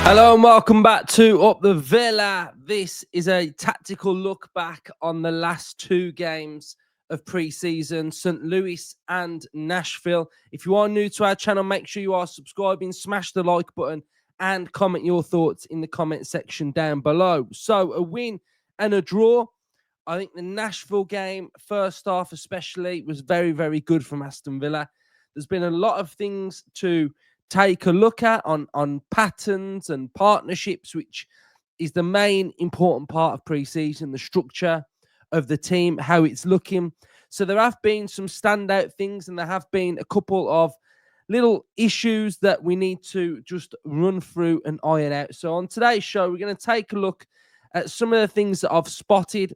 Hello and welcome back to Up the Villa. This is a tactical look back on the last two games of pre-season, St. Louis and Nashville. If you are new to our channel, make sure you are subscribing, smash the like button and comment your thoughts in the comment section down below. So a win and a draw. I think the Nashville game, first half especially, was very, very good from Aston Villa. There's been a lot of things to take a look at on patterns and partnerships, which is the main important part of pre-season, the structure of the team, how it's looking. So there have been some standout things and there have been a couple of little issues that we need to just run through and iron out. So on today's show, we're going to take a look at some of the things that I've spotted,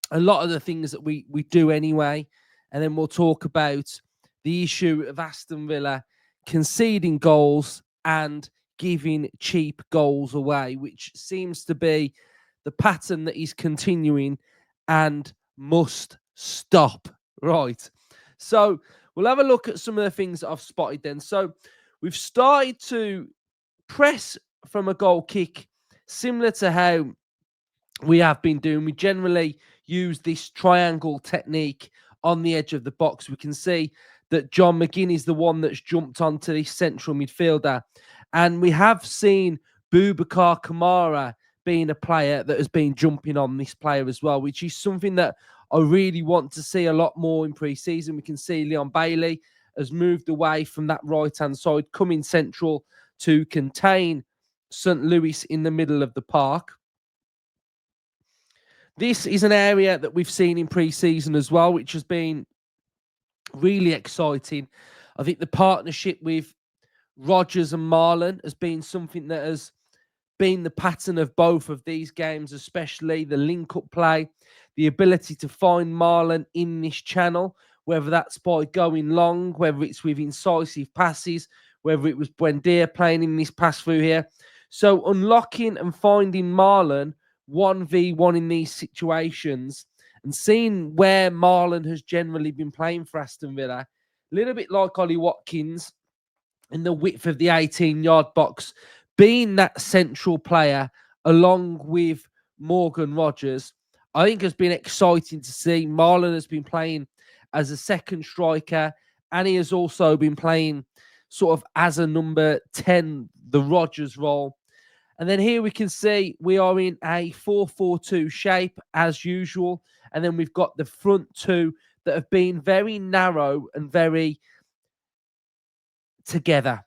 a lot of the things that we do anyway, and then we'll talk about the issue of Aston Villa conceding goals and giving cheap goals away, which seems to be the pattern that is continuing and must stop. Right. So we'll have a look at some of the things that I've spotted then. So we've started to press from a goal kick, similar to how we have been doing. We generally use this triangle technique on the edge of the box. We can see that John McGinn is the one that's jumped onto this central midfielder. And we have seen Boubacar Kamara being a player that has been jumping on this player as well, which is something that I really want to see a lot more in pre-season. We can see Leon Bailey has moved away from that right-hand side, coming central to contain St. Louis in the middle of the park. This is an area that we've seen in pre-season as well, which has been really exciting. I think the partnership with Rodgers and Marlon has been something that has been the pattern of both of these games, especially the link-up play, the ability to find Marlon in this channel, whether that's by going long, whether it's with incisive passes, whether it was Buendia playing in this pass through here. So unlocking and finding Marlon 1v1 in these situations and seeing where Marlon has generally been playing for Aston Villa, a little bit like Ollie Watkins in the width of the 18-yard box, being that central player along with Morgan Rodgers, I think has been exciting to see. Marlon has been playing as a second striker, and he has also been playing sort of as a number 10, the Rodgers role. And then here we can see we are in a 4-4-2 shape as usual. And then we've got the front two that have been very narrow and very together.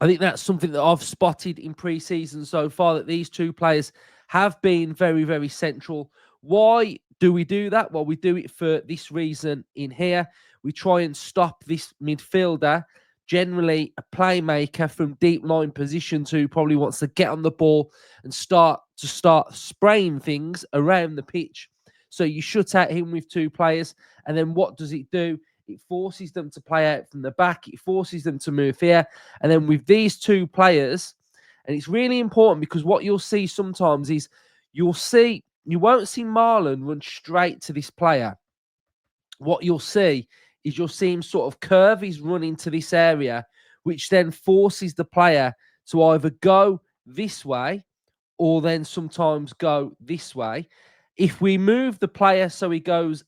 I think that's something that I've spotted in pre-season so far, that these two players have been very, very central. Why do we do that? Well, we do it for this reason in here. We try and stop this midfielder, generally a playmaker from deep line positions, who probably wants to get on the ball and start spraying things around the pitch. So you shut out him with two players, and then what does it do? It forces them to play out from the back. It forces them to move here. And then with these two players, and it's really important because what you'll see sometimes is you won't see Marlon run straight to this player. What you'll see is you'll see him sort of curve his run into this area, which then forces the player to either go this way or then sometimes go this way. If we move the player so he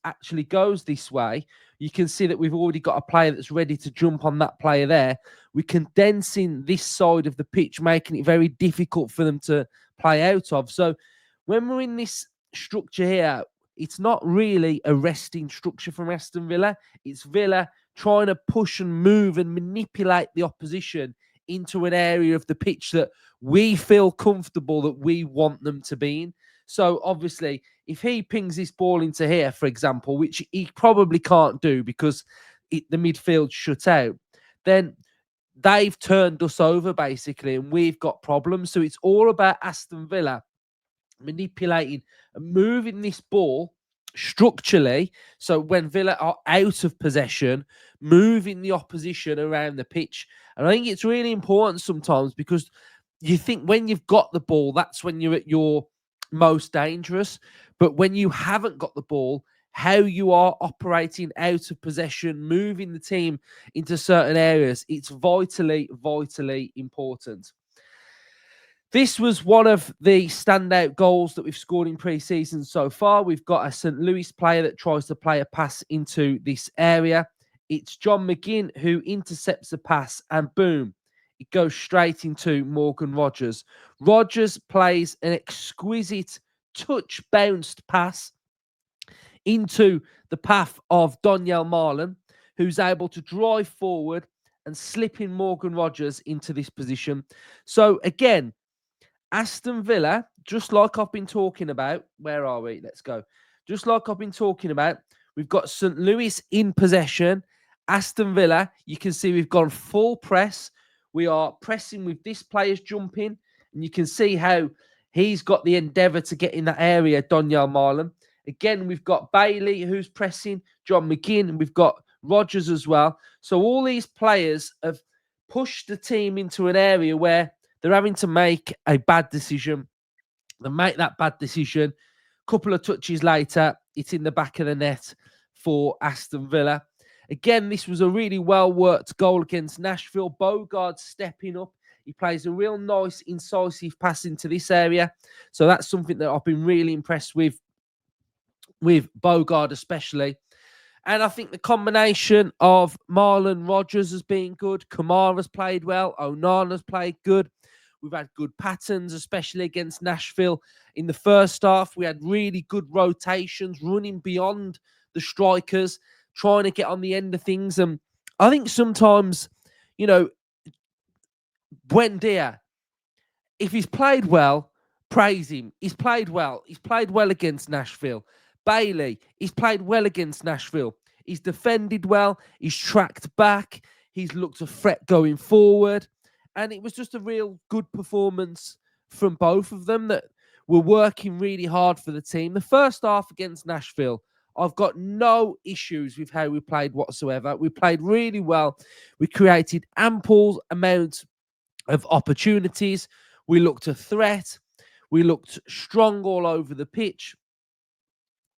actually goes this way, you can see that we've already got a player that's ready to jump on that player there. We're condensing this side of the pitch, making it very difficult for them to play out of. So when we're in this structure here, it's not really a resting structure from Aston Villa. It's Villa trying to push and move and manipulate the opposition into an area of the pitch that we feel comfortable that we want them to be in. So obviously, if he pings this ball into here, for example, which he probably can't do because the midfield shut out, then they've turned us over basically, and we've got problems. So it's all about Aston Villa manipulating and moving this ball structurally. So when Villa are out of possession, moving the opposition around the pitch. And I think it's really important sometimes because you think when you've got the ball, that's when you're at your most dangerous. But when you haven't got the ball, how you are operating out of possession, moving the team into certain areas, it's vitally, vitally important. This was one of the standout goals that we've scored in pre-season so far. We've got a St. Louis player that tries to play a pass into this area. It's John McGinn who intercepts the pass, and boom, it goes straight into Morgan Rogers. Rogers plays an exquisite touch-bounced pass into the path of Donyell Marlon, who's able to drive forward and slip in Morgan Rogers into this position. So again, Aston Villa, just like I've been talking about, where are we? Let's go. Just like I've been talking about, we've got St. Louis in possession. Aston Villa, you can see we've gone full press. We are pressing with this player's jumping, and you can see how he's got the endeavour to get in that area, Donyell Marlon. Again, we've got Bailey who's pressing, John McGinn, and we've got Rogers as well. So all these players have pushed the team into an area where they're having to make a bad decision. They make that bad decision. A couple of touches later, it's in the back of the net for Aston Villa. Again, this was a really well-worked goal against Nashville. Bogard stepping up. He plays a real nice, incisive pass into this area. So that's something that I've been really impressed with Bogard especially. And I think the combination of Marlon Rogers has been good. Kamara's played well. Onana's played good. We've had good patterns, especially against Nashville. In the first half, we had really good rotations, running beyond the strikers, trying to get on the end of things. And I think sometimes, Buendia, if he's played well, praise him. He's played well. He's played well against Nashville. Bailey, he's played well against Nashville. He's defended well. He's tracked back. He's looked a threat going forward. And it was just a real good performance from both of them that were working really hard for the team. The first half against Nashville, I've got no issues with how we played whatsoever. We played really well. We created ample amounts of opportunities. We looked a threat. We looked strong all over the pitch.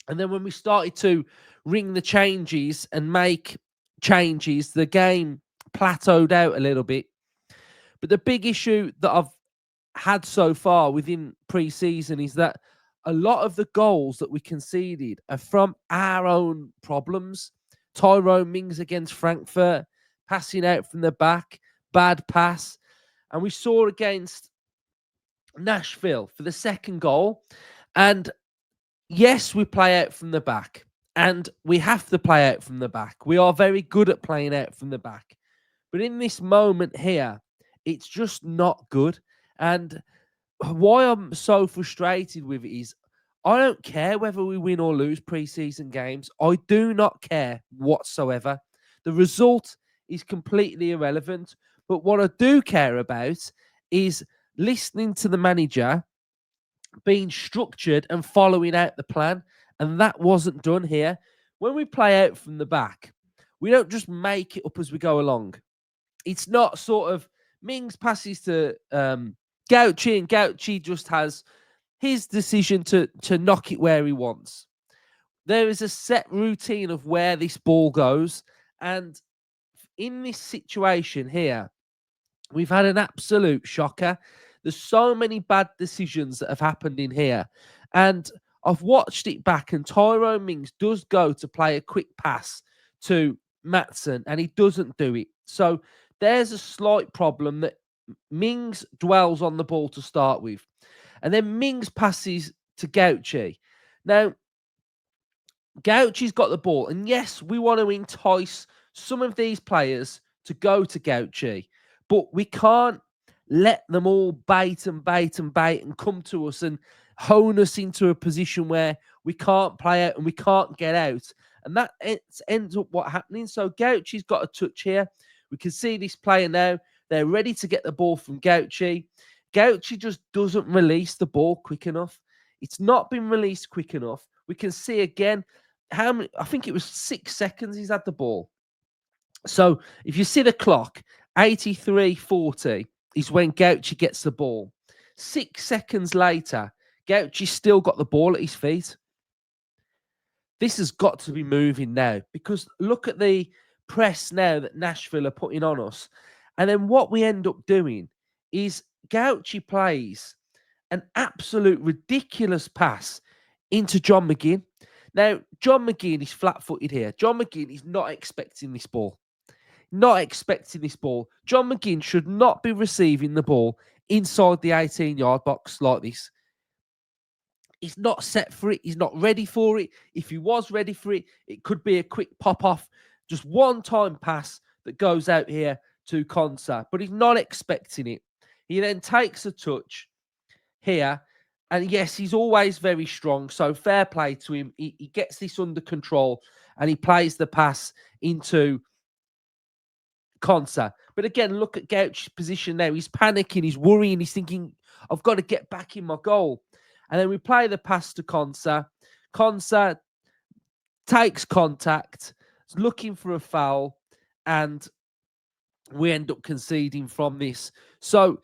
And then when we started to ring the changes and make changes, the game plateaued out a little bit. But the big issue that I've had so far within pre-season is that a lot of the goals that we conceded are from our own problems. Tyrone Mings against Frankfurt, passing out from the back, bad pass. And we saw against Nashville for the second goal. And yes, we play out from the back, and we have to play out from the back. We are very good at playing out from the back. But in this moment here, it's just not good. And why I'm so frustrated with it is I don't care whether we win or lose preseason games. I do not care whatsoever. The result is completely irrelevant. But what I do care about is listening to the manager, being structured and following out the plan. And that wasn't done here. When we play out from the back, we don't just make it up as we go along. It's not sort of Mings passes to Gauchi, and Gauchi just has his decision to knock it where he wants. There is a set routine of where this ball goes. And in this situation here, we've had an absolute shocker. There's so many bad decisions that have happened in here. And I've watched it back, and Tyrone Mings does go to play a quick pass to Maatsen, and he doesn't do it. So there's a slight problem that Mings dwells on the ball to start with. And then Mings passes to Gauchi. Now, Gauchi's got the ball. And yes, we want to entice some of these players to go to Gauchi. But we can't let them all bait and come to us and hone us into a position where we can't play out and we can't get out. And that ends up what happening. So Gauchi's got a touch here. We can see this player now. They're ready to get the ball from Gauchi. Gauchi just doesn't release the ball quick enough. It's not been released quick enough. We can see again how many, I think it was 6 seconds he's had the ball. So if you see the clock, 83:40 is when Gauchi gets the ball. 6 seconds later, Gauchi's still got the ball at his feet. This has got to be moving now, because look at the press now that Nashville are putting on us. And then what we end up doing is Gauchi plays an absolute ridiculous pass into John McGinn. Now, John McGinn is flat-footed here. John McGinn is not expecting this ball. Not expecting this ball. John McGinn should not be receiving the ball inside the 18-yard box like this. He's not set for it. He's not ready for it. If he was ready for it, it could be a quick pop-off. Just one-time pass that goes out here to Konsa. But he's not expecting it. He then takes a touch here. And yes, he's always very strong. So fair play to him. He gets this under control and he plays the pass into Konsa. But again, look at Gauch's position now. He's panicking. He's worrying. He's thinking, I've got to get back in my goal. And then we play the pass to Konsa. Konsa takes contact, is looking for a foul, and we end up conceding from this. So,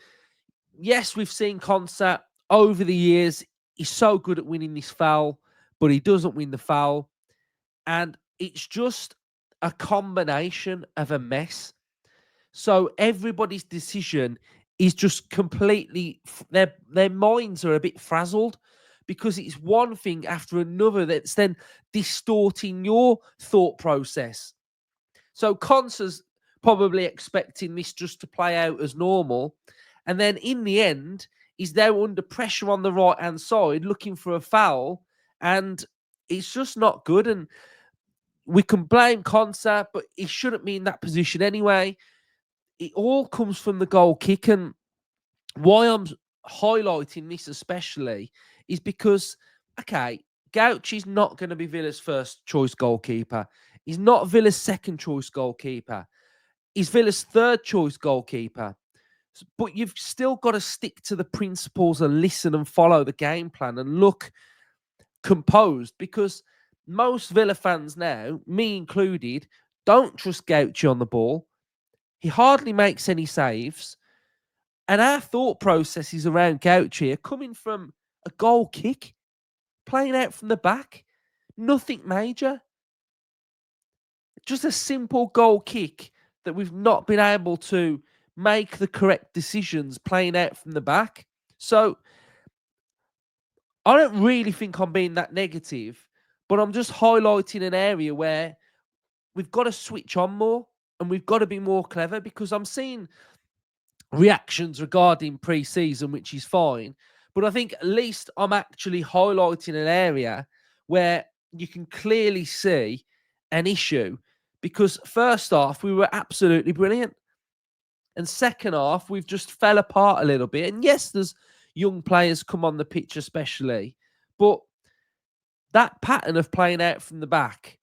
yes, we've seen Konsa over the years. He's so good at winning this foul, but he doesn't win the foul. And it's just a combination of a mess. So everybody's decision is just completely, their minds are a bit frazzled because it's one thing after another that's then distorting your thought process. So Konsa's probably expecting this just to play out as normal. And then in the end, he's there under pressure on the right-hand side looking for a foul. And it's just not good. And we can blame Konsa, but he shouldn't be in that position anyway. It all comes from the goal kick. And why I'm highlighting this especially is because, okay, Gauchi's not going to be Villa's first choice goalkeeper. He's not Villa's second choice goalkeeper. He's Villa's third choice goalkeeper. But you've still got to stick to the principles and listen and follow the game plan and look composed, because most Villa fans now, me included, don't trust Gauchi on the ball. He hardly makes any saves. And our thought processes around Gauchi are coming from a goal kick, playing out from the back. Nothing major. Just a simple goal kick that we've not been able to make the correct decisions playing out from the back. So I don't really think I'm being that negative, but I'm just highlighting an area where we've got to switch on more and we've got to be more clever, because I'm seeing reactions regarding pre-season, which is fine. But I think at least I'm actually highlighting an area where you can clearly see an issue, because first half, we were absolutely brilliant. And second half, we've just fell apart a little bit. And yes, there's young players come on the pitch especially, but that pattern of playing out from the back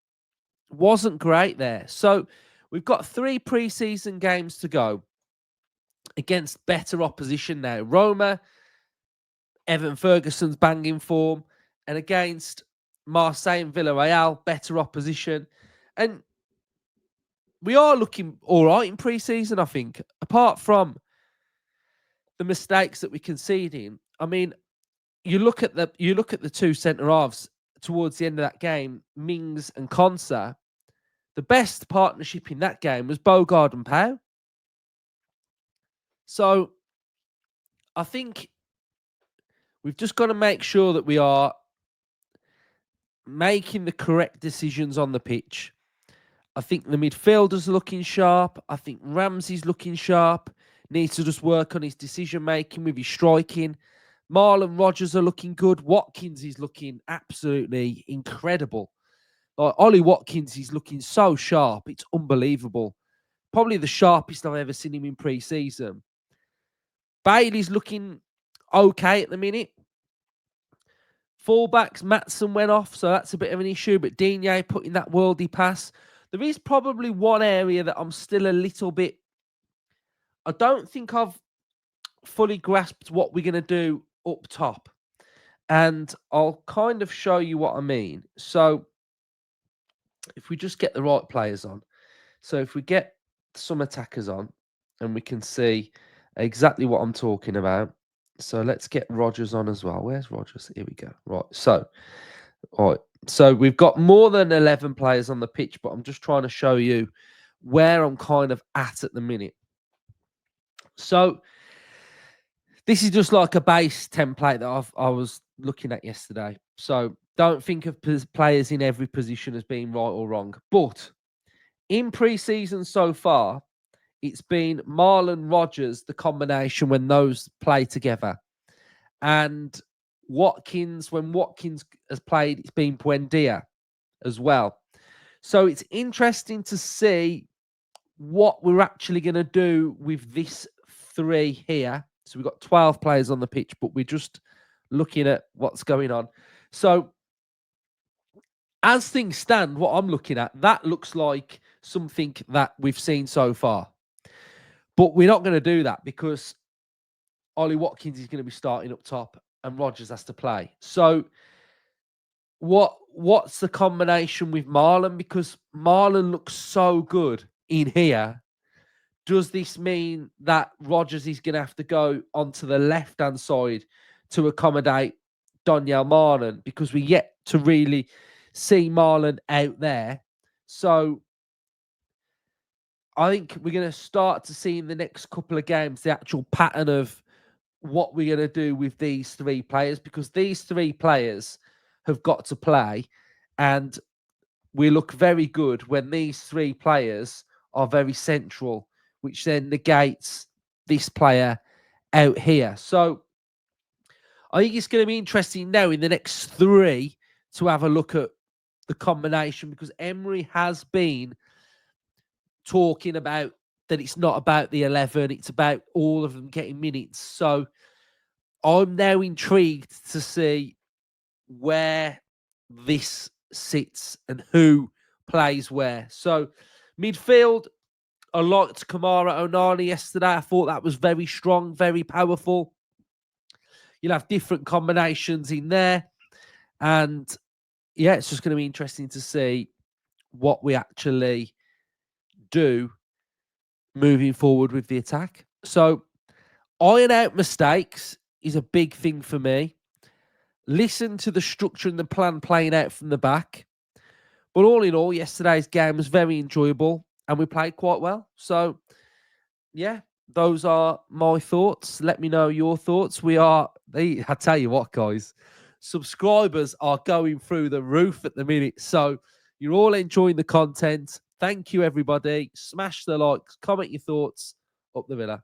wasn't great there. So we've got 3 pre-season games to go against better opposition now. Roma, Evan Ferguson's banging form, and against Marseille and Villarreal, better opposition. And we are looking all right in pre-season, I think, apart from the mistakes that we conceded. I mean, you look at the 2 centre halves towards the end of that game, Mings and Konsa. The best partnership in that game was Bogard and Pau. So I think we've just got to make sure that we are making the correct decisions on the pitch. I think the midfielders are looking sharp. I think Ramsey's looking sharp. Needs to just work on his decision-making with his striking. Marlon Rogers are looking good. Watkins is looking absolutely incredible. Like Ollie Watkins is looking so sharp. It's unbelievable. Probably the sharpest I've ever seen him in pre-season. Bailey's looking okay at the minute. Fullbacks, Maatson went off, so that's a bit of an issue. But Digne putting that worldy pass. There is probably one area that I'm still a little bit... I don't think I've fully grasped what we're going to do up top. And I'll kind of show you what I mean. So if we just get the right players on. So if we get some attackers on and we can see exactly what I'm talking about. So let's get Rogers on as well. Where's Rogers? Here we go. Right. So, all right. So we've got more than 11 players on the pitch, but I'm just trying to show you where I'm kind of at the minute. So This is just like a base template that I was looking at yesterday. So don't think of players in every position as being right or wrong. But in pre-season so far, it's been Marlon Rogers, the combination when those play together. And Watkins, when Watkins has played, it's been Buendia as well. So it's interesting to see what we're actually going to do with this three here. So we've got 12 players on the pitch, but we're just looking at what's going on. So as things stand, what I'm looking at, that looks like something that we've seen so far. But we're not going to do that because Ollie Watkins is going to be starting up top and Rogers has to play. So what's the combination with Marlon? Because Marlon looks so good in here. Does this mean that Rogers is going to have to go onto the left-hand side to accommodate Daniel Marlon? Because we're yet to really see Marlon out there. So I think we're going to start to see in the next couple of games the actual pattern of what we're going to do with these three players, because these three players have got to play, and we look very good when these three players are very central, which then negates this player out here. So I think it's going to be interesting now in the next three to have a look at the combination, because Emery has been talking about that it's not about the 11, it's about all of them getting minutes. So I'm now intrigued to see where this sits and who plays where. So midfield, I liked Kamara Onana yesterday. I thought that was very strong, very powerful. You'll have different combinations in there. And yeah, it's just going to be interesting to see what we actually do moving forward with the attack. So iron out mistakes is a big thing for me. Listen to the structure and the plan playing out from the back. But all in all, yesterday's game was very enjoyable and we played quite well. So, yeah, those are my thoughts. Let me know your thoughts. I tell you what, guys, subscribers are going through the roof at the minute. So you're all enjoying the content. Thank you, everybody. Smash the likes, comment your thoughts. Up the Villa.